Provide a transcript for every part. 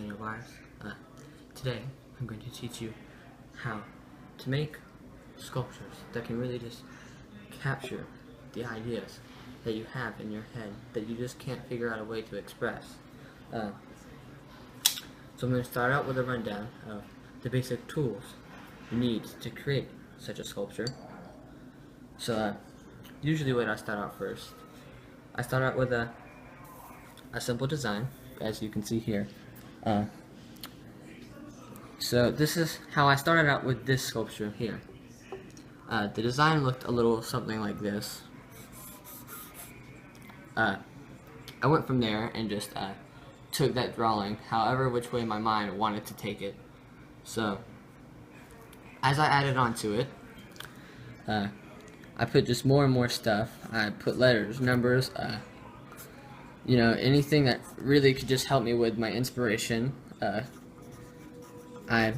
Daniel Byers. Today I'm going to teach you how to make sculptures that can really just capture the ideas that you have in your head that you just can't figure out a way to express. So I'm going to start out with a rundown of the basic tools you need to create such a sculpture. So usually what I start out first, I start out with a simple design, as you can see here. So this is how I started out with this sculpture here. The design looked a little something like this. I went from there and just took that drawing however which way my mind wanted to take it. So as I added on to it, I put just more and more stuff. I put letters, numbers, you know, anything that really could just help me with my inspiration. I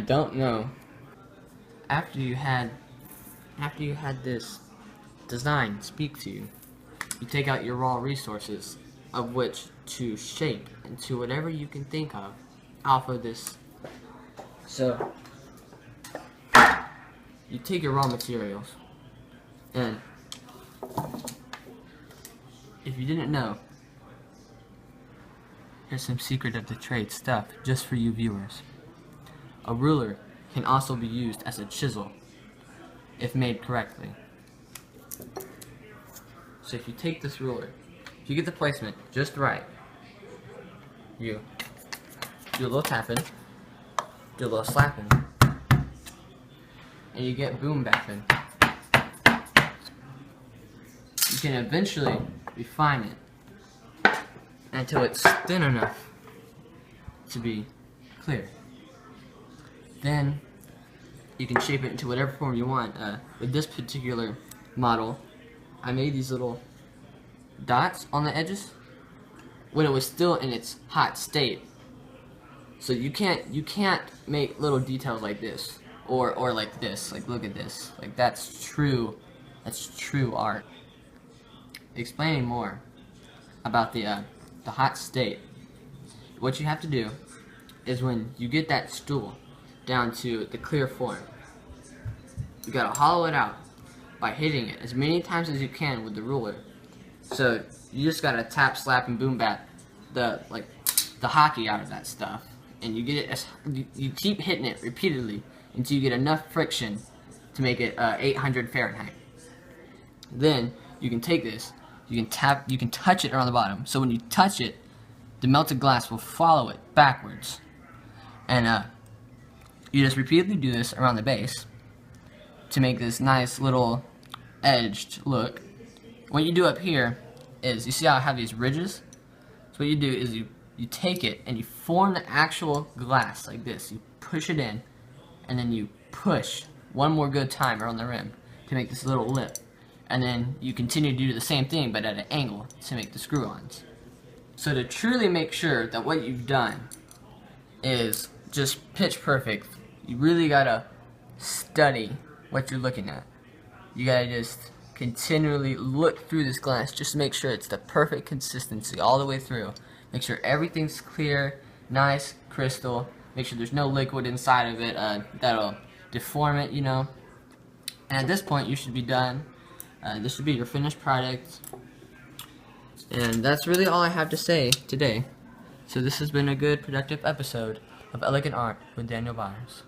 don't know. After you had this design speak to you, you take out your raw resources of which to shape into whatever you can think of off of this. So you take your raw materials, and if you didn't know, here's some secret of the trade stuff just for you viewers. A ruler can also be used as a chisel if made correctly. So if you take this ruler, if you get the placement just right, you do a little tapping, do a little slapping, and you get boom bapping. You can eventually refine it until it's thin enough to be clear. Then you can shape it into whatever form you want. With this particular model, I made these little dots on the edges when it was still in its hot state. So you can't make little details like this or like this. Like, look at this. Like, that's true art. Explaining more about the hot state, what you have to do is when you get that stool down to the clear form, you gotta hollow it out by hitting it as many times as you can with the ruler. So you just gotta tap, slap, and boom bat the hockey out of that stuff, and you get it as you keep hitting it repeatedly until you get enough friction to make it 800 Fahrenheit. Then you can take this, you can touch it around the bottom. So when you touch it, the melted glass will follow it backwards, and you just repeatedly do this around the base to make this nice little edged look. What you do up here is, you see how I have these ridges? So what you do is you take it and you form the actual glass like this. You push it in, and then you push one more good time around the rim to make this little lip. And then you continue to do the same thing but at an angle to make the screw-ons. So to truly make sure that what you've done is just pitch perfect, you really gotta study what you're looking at. You gotta just continually look through this glass just to make sure it's the perfect consistency all the way through. Make sure everything's clear, nice, crystal. Make sure there's no liquid inside of it that'll deform it, you know. And at this point you should be done. This should be your finished product. And that's really all I have to say today. So this has been a good, productive episode of Elegant Art with Daniel Byers.